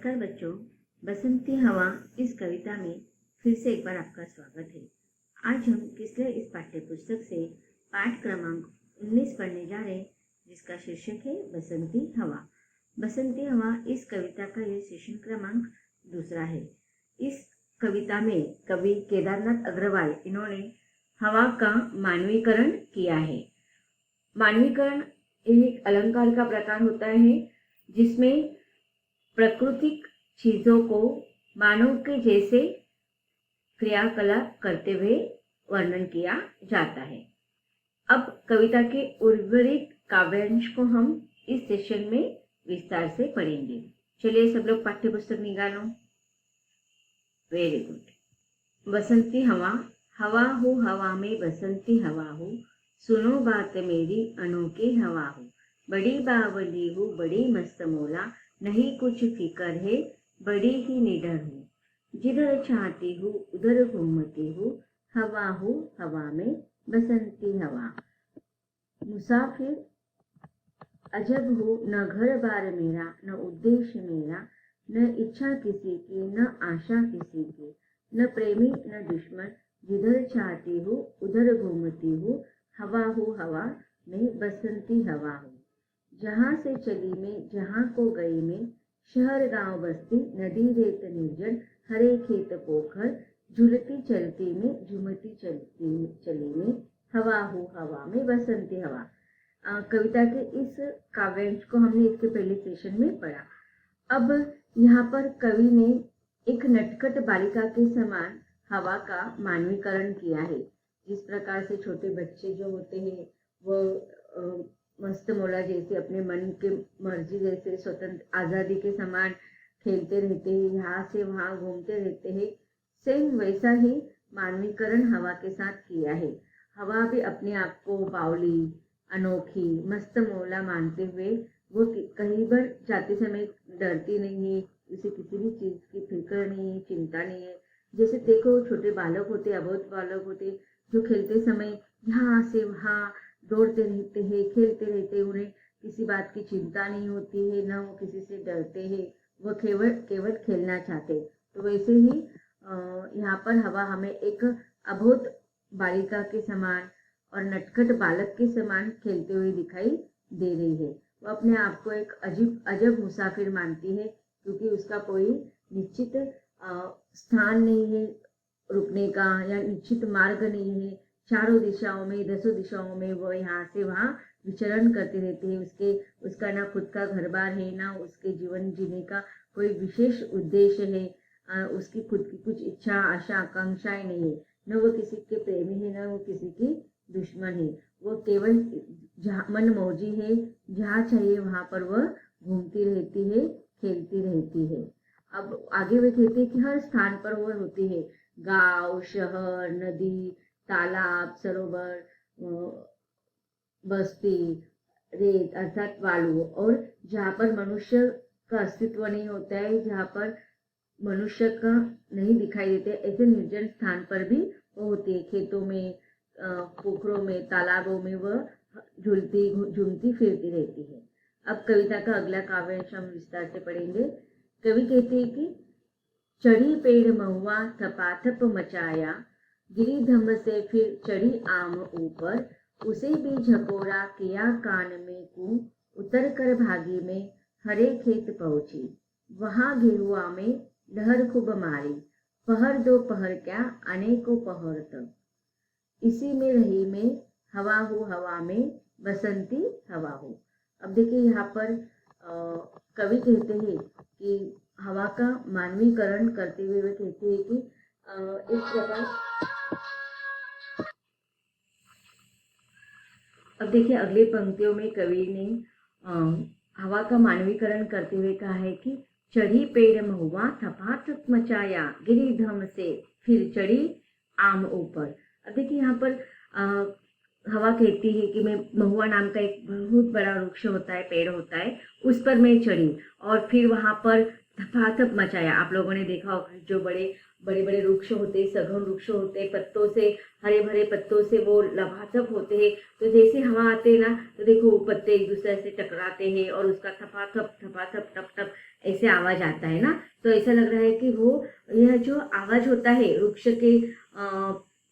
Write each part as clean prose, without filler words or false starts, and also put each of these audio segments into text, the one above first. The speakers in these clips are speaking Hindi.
नमस्कार बच्चों, बसंती हवा इस कविता में फिर से एक बार आपका स्वागत है। आज हम किसले इस पाठ्य पुस्तक से पाठ क्रमांक 19 पढ़ने जा रहे हैं, जिसका शीर्षक है बसंती हवा। बसंती हवा इस कविता का यह सेशन क्रमांक दूसरा है। इस कविता में कवि केदारनाथ अग्रवाल इन्होंने हवा का मानवीकरण किया है। मानवीकरण एक अलंकार का प्रकार होता है जिसमें प्राकृतिक चीजों को मानव के जैसे क्रियाकलाप करते हुए वर्णन किया जाता है। अब कविता के उर्वरित काव्यांश को हम इस सेशन में विस्तार से पढ़ेंगे। चलिए सब लोग पाठ्य पुस्तक निकालो। Very good. बसंती हवा। हवा हो हवा में बसंती हवा हो, सुनो बात मेरी अनोखी हवा हो। बड़ी बावली हो बड़ी मस्त मौला, नहीं कुछ फिकर है बड़ी ही निडर हूँ। जिधर चाहती हूँ उधर घूमती हूँ, हवा हो हवा में बसंती हवा। मुसाफिर अजब हो न घर बार मेरा, न उद्देश्य मेरा, न इच्छा किसी की न आशा किसी की, न प्रेमी न दुश्मन। जिधर चाहती हूँ उधर घूमती हूँ, हवा हो हवा में बसंती हवा हो। जहाँ से चली मैं जहाँ को गई मैं, शहर गांव बस्ती नदी रेत निर्जन, हरे खेत पोखर, झूलती चलती में झूमती चलती चली में, हवा हो हवा में बसंती हवा। कविता के इस काव्यांश को हमने इसके पहले सेशन में पढ़ा। अब यहाँ पर कवि ने एक नटखट बालिका के समान हवा का मानवीकरण किया है। जिस प्रकार से छोटे बच्चे जो होते हैं वो मस्त मौला जैसे अपने मन के मर्जी जैसे स्वतंत्र आजादी के समान खेलते रहते हैं, यहाँ से वहाँ घूमते रहते हैं, सेम वैसा ही मानवीकरण हवा के साथ किया है। हवा भी अपने आप को बावली, अनोखी, मस्त मौला मानते हुए वो कहीं पर जाते समय डरती नहीं है, उसे किसी भी चीज की फिक्र नहीं है, चिंता नहीं है। जैसे देखो छोटे बालक होते, अबोध बालक होते, जो खेलते समय यहाँ से वहाँ दौड़ते रहते हैं, खेलते रहते हैं, उन्हें किसी बात की चिंता नहीं होती है, न वो किसी से डरते हैं, वो केवल खेलना चाहते। तो वैसे ही यहाँ पर हवा हमें एक अबोध बालिका के समान और नटखट बालक के समान खेलते हुए दिखाई दे रही है। वो अपने आप को एक अजब मुसाफिर मानती है, क्योंकि उसका कोई निश्चित स्थान नहीं है रुकने का, या निश्चित मार्ग नहीं है। चारों दिशाओं में, दसों दिशाओं में वो यहाँ से वहाँ विचरण करते रहते हैं। उसका ना खुद का घर बार है, ना उसके जीवन जीने का कोई विशेष उद्देश्य है, उसकी खुद की कुछ इच्छा आशा आकांक्षाएं नहीं है, न वो किसी के प्रेमी है, न वो किसी की दुश्मन है। वो केवल जहाँ मन मौजी है, जहाँ चाहिए वहां पर वह घूमती रहती है, खेलती रहती है। अब आगे वे कहते हैं कि हर स्थान पर वो होती है, गांव, शहर, नदी, तालाब, सरोवर, बस्ती, रेत अर्थात वालू, और जहाँ पर मनुष्य का अस्तित्व नहीं होता है, जहाँ पर मनुष्य का नहीं दिखाई देते, ऐसे निर्जन स्थान पर भी वो होती है। खेतों में, पोखरों में, तालाबों में वह झूमती फिरती रहती है। अब कविता का अगला काव्यांश हम विस्तार से पढ़ेंगे। कवि कहते हैं कि चढ़ी पेड़ महुआ थपाथप मचाया, गिरी धम्म से फिर चढ़ी आम ऊपर, उसे भी झकोरा किया कान में कू, उतर कर भागी में हरे खेत पहुंची, वहां गेहुआ में लहर खूब मारी, पहर दो पहर क्या अनेकों पहर तक, इसी में रही में हवा हो हवा में बसंती हवा हो। अब देखिए यहाँ पर कवि कहते हैं कि हवा का मानवीकरण करते हुए वे कहते हैं कि इस प्रकार। अब देखिए अगले पंक्तियों में कवि ने हवा का मानवीकरण करते हुए कहा है कि चढ़ी पेड़ महुआ थपाथप मचाया, गिरी धम से फिर चढ़ी आम ऊपर। अब देखिए यहाँ पर हवा कहती है कि मैं महुआ नाम का एक बहुत बड़ा वृक्ष होता है, पेड़ होता है, उस पर मैं चढ़ी और फिर वहां पर थपाथप मचाया। आप लोगों ने देखा होगा जो बड़े बड़े वृक्ष होते, सघन वृक्ष होते, पत्तों से, हरे भरे पत्तों से वो लबालब होते हैं। तो जैसे हवा आते हैं ना, तो देखो वो पत्ते एक दूसरे से टकराते हैं और उसका थपाथप थपाथप टप टप ऐसे आवाज आता है ना, तो ऐसा लग रहा है कि वो यह जो आवाज होता है वृक्ष के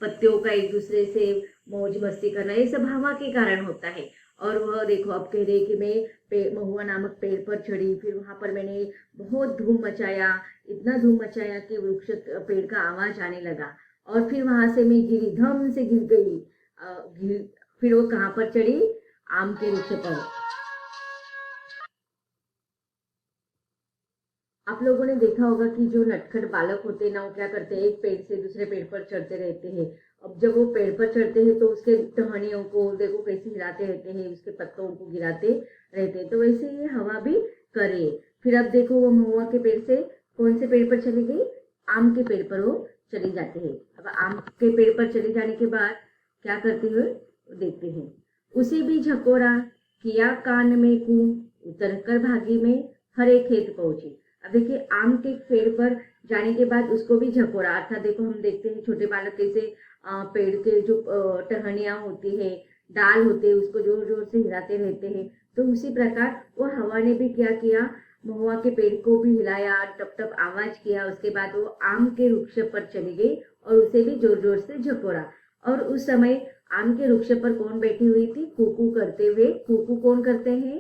पत्तियों का एक दूसरे से मौज मस्ती करना, ये सब हवा के कारण होता है। और वह देखो अब कह रहे कि मैं महुआ नामक पेड़ पर चढ़ी, फिर वहां पर मैंने बहुत धूम मचाया, इतना धूम मचाया कि वृक्ष पेड़ का आवाज आने लगा, और फिर वहां से मैं गिरी, धम से गिर गई। फिर वो कहाँ पर चढ़ी? आम के वृक्ष पर। आप लोगों ने देखा होगा कि जो नटखट बालक होते हैं ना, वो क्या करते हैं, एक पेड़ से दूसरे पेड़ पर चढ़ते रहते हैं। अब जब वो पेड़ पर चढ़ते हैं तो उसके टहनियों को देखो कैसे हिलाते रहते हैं, उसके पत्तों को गिराते रहते हैं। तो वैसे ये हवा भी करे। फिर अब देखो वो महुआ के पेड़ से कौन से पेड़ पर चली गई? आम के पेड़ पर वो चली जाती है। अब आम के पेड़ पर चले जाने के बाद क्या करते हुए देखते हैं। उसे भी झकोरा, किया कान में कू, उतर कर भागी में हरे खेत पहुंची। अब देखिए आम के पेड़ पर जाने के बाद उसको भी झकोरा, अर्थात देखो हम देखते हैं छोटे बालक कैसे पेड़ के जो टहनियां होती है, डाल होते हैं, उसको जोर जोर से हिलाते रहते हैं। तो उसी प्रकार वो हवा ने भी क्या किया, महुआ के पेड़ को भी हिलाया, टप टप आवाज किया। उसके बाद वो आम के वृक्ष पर चली गई और उसे भी जोर जोर से झकोरा। और उस समय आम के वृक्ष पर कौन बैठी हुई थी? कुकू करते हुए। कुकू कौन करते हैं?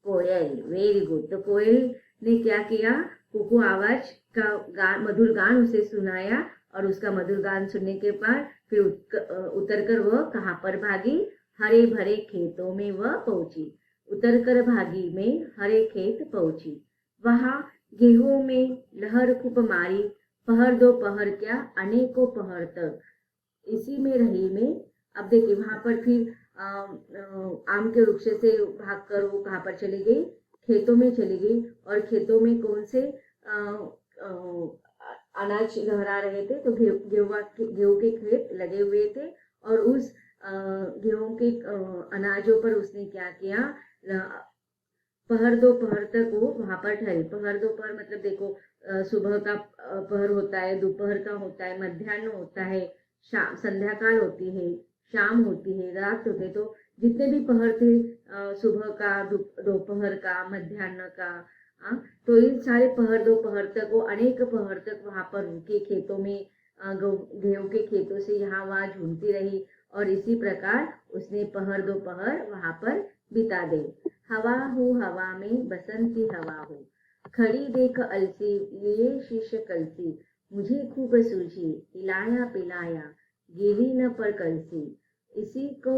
कोयल। Very good. तो कोयल ने क्या किया? कुकू आवाज का मधुर गान उसे सुनाया, और उसका मधुर गान सुनने के बाद फिर उतर कर वह कहाँ पर भागी? हरे भरे खेतों में वह पहुंची। उतर कर भागी में हरे खेत पहुंची। वहां गेहूं में लहर खूब मारी, पहर दो पहर क्या अनेकों पहर तक इसी में रही में। अब देखिए वहां पर फिर आम के वृक्ष से भागकर वो कहाँ पर चली गई? खेतों में चली गई। और खेतों में कौन से अनाज लहरा रहे थे? तो गेहूं के खेत लगे हुए थे, और उस गेहूं के अनाजों पर उसने क्या किया? पहर दो पहर तक वो वहां पर ठहरी। पहर दो पहर मतलब देखो सुबह का पहर होता है, दोपहर का होता है, मध्याह्न होता है, शाम संध्या काल होती है, शाम होती है, रात होते। तो जितने भी पहर थे, सुबह का, दोपहर का, मध्याह्न का, तो इन सारे पहर दोपहर तक वो अनेक पहर तक वहां पर रुके खेतों में, गेहूं के खेतों से यहाँ वहां झूमती रही। और इसी प्रकार उसने पहर दोपहर वहां पर बिता दे। हवा हो हवा में बसंती हवा हो, खड़ी देख अलसी लिए शीश कलसी, मुझे खूब सूझी हिलाया पिलाया, गिरी न पर कलसी, इसी को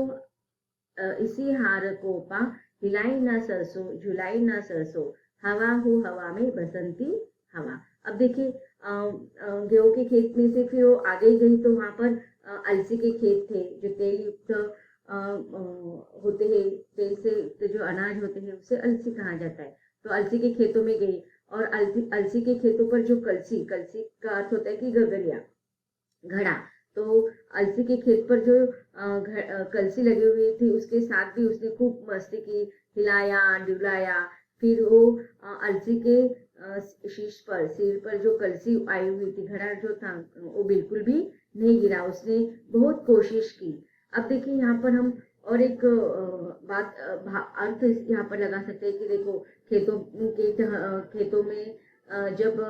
इसी हार को पा, हिलाई ना सरसों झुलाई ना सरसों, हवा हो हवा में बसंती हवा। अब देखिए गेहूं के खेत में से फिर वो आगे गई तो वहां पर अलसी के खेत थे, जो तेल युक्त होते हैं, तेल से युक्त जो अनाज होते हैं उसे अलसी कहा जाता है। तो अलसी के खेतों में गई, और अलसी के खेतों पर जो कलसी, कलसी का अर्थ होता है कि गगरिया, घड़ा। तो अलसी के खेत पर जो कलसी लगी हुई थी उसके साथ भी उसने खूब मस्ती की, हिलाया डुलाया। फिर वो अलसी के शीश पर, सिर पर जो कलसी आई हुई थी, घड़ा जो था, वो बिल्कुल भी नहीं गिरा। उसने बहुत कोशिश की। अब देखिए यहाँ पर हम और एक बात अर्थ यहाँ पर लगा सकते हैं कि देखो खेतों में जब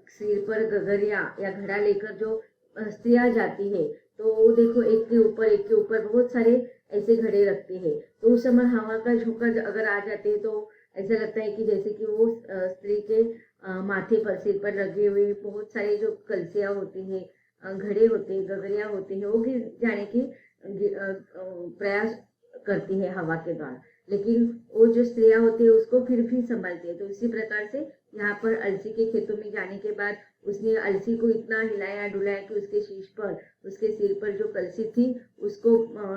सिर पर गगरिया या घड़ा लेकर जो स्त्रियां जाती है, तो देखो एक के ऊपर बहुत सारे ऐसे घड़े रखते हैं। तो उस समय हवा का झोंका अगर आ जाते हैं तो ऐसा लगता है कि जैसे कि वो स्त्री के माथे पर, सिर पर लगे हुए बहुत सारे जो कलसियां होती है, घड़े होते हैं, गगरिया होते हैं, वो गिर जाने की प्रयास करती है हवा के द्वारा। लेकिन वो जो स्त्रियां होती है उसको फिर भी संभालती है। तो इसी प्रकार से यहाँ पर अलसी के खेतों में जाने के बाद उसने अलसी को इतना हिलाया डुलाया कि उसके शीश पर, उसके सिर पर जो कलसी थी उसको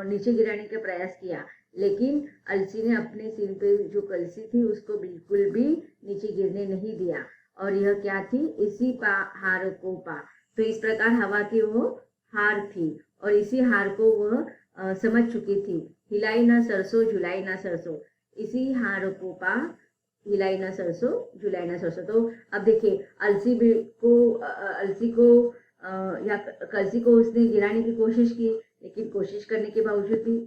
नीचे गिराने का प्रयास किया। लेकिन अलसी ने अपने सिर पे जो कलसी थी उसको बिल्कुल भी नीचे गिरने नहीं दिया। और यह क्या थी? इसी हार को पा। तो इस प्रकार हवा की वो हार थी, और इसी हार को वह समझ चुकी थी। हिलाई ना सरसों झुलाई ना सरसों, इसी हार को पा, हिलाई ना सरसों झुलाई ना सरसों। तो अब देखिए अलसी को या कलसी को उसने गिराने की कोशिश की, लेकिन कोशिश करने के बावजूद भी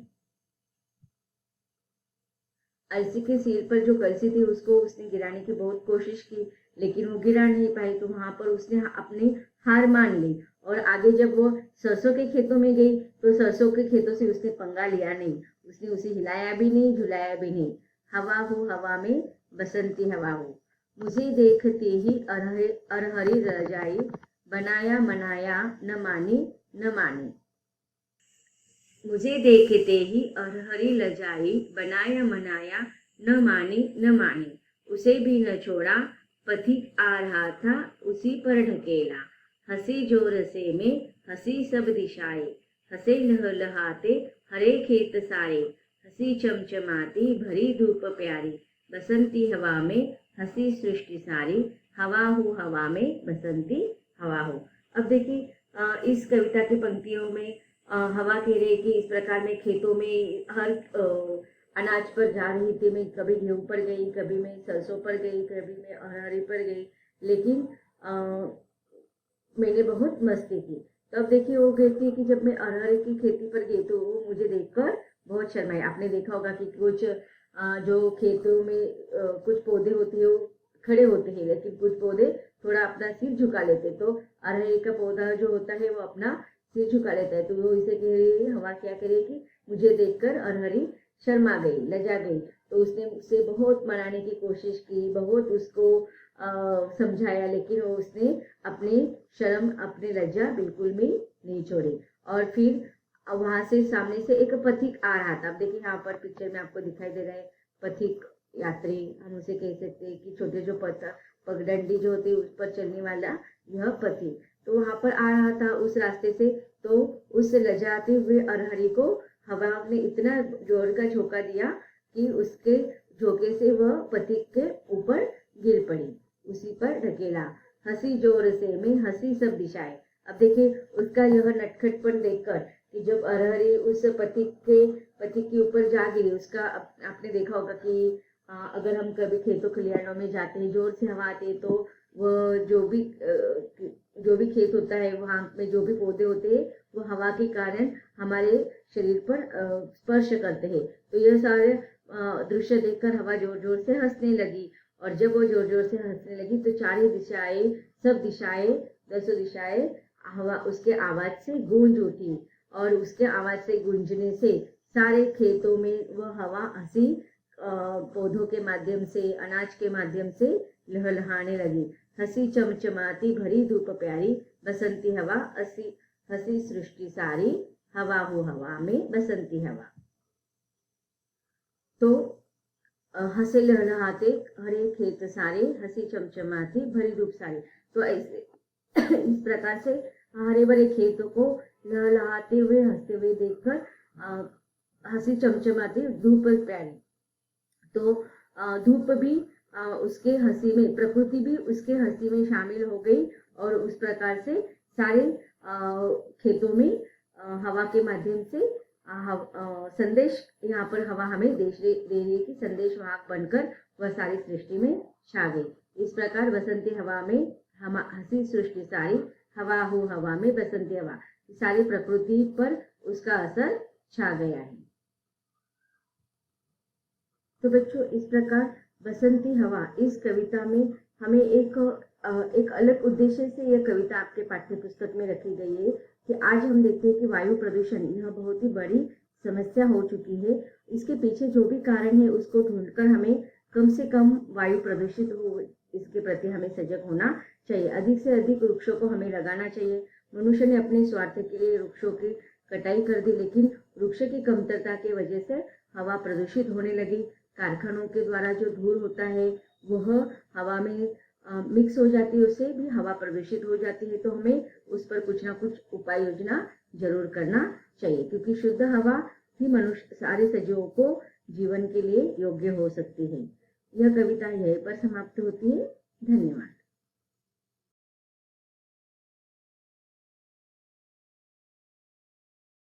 अलसी के सिर पर जो कलसी थी उसको उसने गिराने की बहुत कोशिश की, लेकिन वो गिरा नहीं पाई। तो वहां पर उसने अपनी हार मान ली और आगे जब वो सरसों के खेतों में गई तो सरसों के खेतों से उसने पंगा लिया नहीं, उसने उसे हिलाया भी नहीं, झुलाया भी नहीं। हवा हो हवा में बसंती हवा हो, मुझे देखते ही अरहरी रजाई, बनाया मनाया न मानी न मानी। मुझे देखते ही अरहरी लजाई, बनाया मनाया न मानी न मानी। उसे भी न छोड़ा, पथिक आ रहा था उसी पर ढकेला। हंसी जोर से में हंसी सब दिशाए, हंसे लहलहाते हरे खेत सारे। हंसी चमचमाती भरी धूप प्यारी, बसंती हवा में हंसी सृष्टि सारी। हवा हो हवा में बसंती हवा हो। अब देखिए इस कविता की पंक्तियों में हवा कह रही कि इस प्रकार मैं खेतों में हर अनाज पर जा रही थी। मैं कभी गेहूं पर गई, कभी मैं सरसों पर गई, कभी मैं अरहरी पर गई, लेकिन मैंने बहुत मस्ती की। तब देखिए वो कहती है कि जब मैं अरहर की खेती पर गई तो वो मुझे देखकर बहुत शर्माई। आपने देखा होगा कि कुछ जो खेतों में कुछ पौधे होते हैं वो खड़े होते हैं, लेकिन कुछ पौधे थोड़ा अपना सिर झुका लेते। तो अरहर का पौधा जो होता है वो अपना सिर झुका लेता है। तो वो इसे कह रही है, हवा क्या करे कि मुझे देखकर अरहरी शर्मा गई, लजा गई। तो उसने उसे बहुत मनाने की कोशिश की, बहुत उसको समझाया, लेकिन वो उसने अपनी शर्म अपनी लज्जा बिल्कुल भी नहीं छोड़ी। और फिर वहां से सामने से एक पथिक आ रहा था। अब देखिए यहाँ पर पिक्चर में आपको दिखाई दे रहा है पथिक यात्री, हम उसे कह सकते हैं कि छोटे जो पगडंडी जो होती है उस पर चलने वाला यह पथिक। तो वहां पर आ रहा था उस रास्ते से। तो उस लजाते हुए अरहरी को हवा ने इतना जोर का झोंका दिया कि उसके झोंके से वह पथिक के ऊपर गिर पड़ी, उसी पर ढकेला। हंसी जोर से में हंसी सब दिशाएं। अब देखिए उसका यह नटखटपन देखकर कि जब अरहरी उस पथिक के ऊपर जा गिरी, उसका आपने देखा होगा कि अगर हम कभी खेतों खलिहानों में जाते हैं, जोर से हवा आती है तो वह जो भी खेत होता है वहां में जो भी पौधे होते हैं वो हवा के कारण हमारे शरीर पर स्पर्श करते हैं। तो यह सारे दृश्य देखकर हवा जोर जोर से हंसने लगी, और जब वो जोर जोर से हंसने लगी तो चारों दिशाएं, सब दिशाएं, दसों दिशाएं हवा उसके आवाज से गूंज उठी। और उसके आवाज से गूंजने से सारे खेतों में वह हवा हंसी पौधों के माध्यम से, अनाज के माध्यम से लहलहाने लगी। हंसी चमचमाती भरी धूप प्यारी, बसंती हवा हंसी सृष्टि सारी। हवा हो हवा में बसंती हवा। तो हंसे लहलहाते हरे खेत सारे, हंसी चमचमाती भरी धूप सारी। तो ऐसे इस प्रकार से हरे भरे खेतों को लहलहाते हुए हंसते हुए देखकर हंसी चमचमाती धूप प्यारी। तो धूप भी उसके हंसी में, प्रकृति भी उसके हंसी में शामिल हो गई, और उस प्रकार से सारे खेतों में हवा के माध्यम से संदेश, यहाँ पर हवा हमें दे रही है कि संदेश वाहक बनकर वह सारी सृष्टि में छा गई। इस प्रकार बसंती हवा में हंसी सृष्टि सारी। हवा हो हवा में बसंती हवा, सारी प्रकृति पर उसका असर छा गया है। तो बच्चों इस प्रकार बसंती हवा इस कविता में हमें एक अलग उद्देश्य से यह कविता आपके पाठ्य पुस्तक में रखी गई है कि आज हम देखते हैं कि वायु प्रदूषण यह बहुत ही बड़ी समस्या हो चुकी है। इसके पीछे जो भी कारण है उसको ढूंढकर हमें कम से कम वायु प्रदूषित हो इसके प्रति हमें सजग होना चाहिए। अधिक से अधिक वृक्षों को हमें लगाना चाहिए। मनुष्य ने अपने स्वार्थ के लिए वृक्षों की कटाई कर दी, लेकिन वृक्ष की कमतरता की वजह से हवा प्रदूषित होने लगी। कारखानों के द्वारा जो धूल होता है वह हवा में मिक्स हो जाती है, उससे भी हवा प्रदूषित हो जाती है। तो हमें उस पर कुछ ना कुछ उपाय योजना जरूर करना चाहिए, क्योंकि शुद्ध हवा ही मनुष्य सारे सजीवों को जीवन के लिए योग्य हो सकती है। यह कविता यहीं पर समाप्त होती है। धन्यवाद।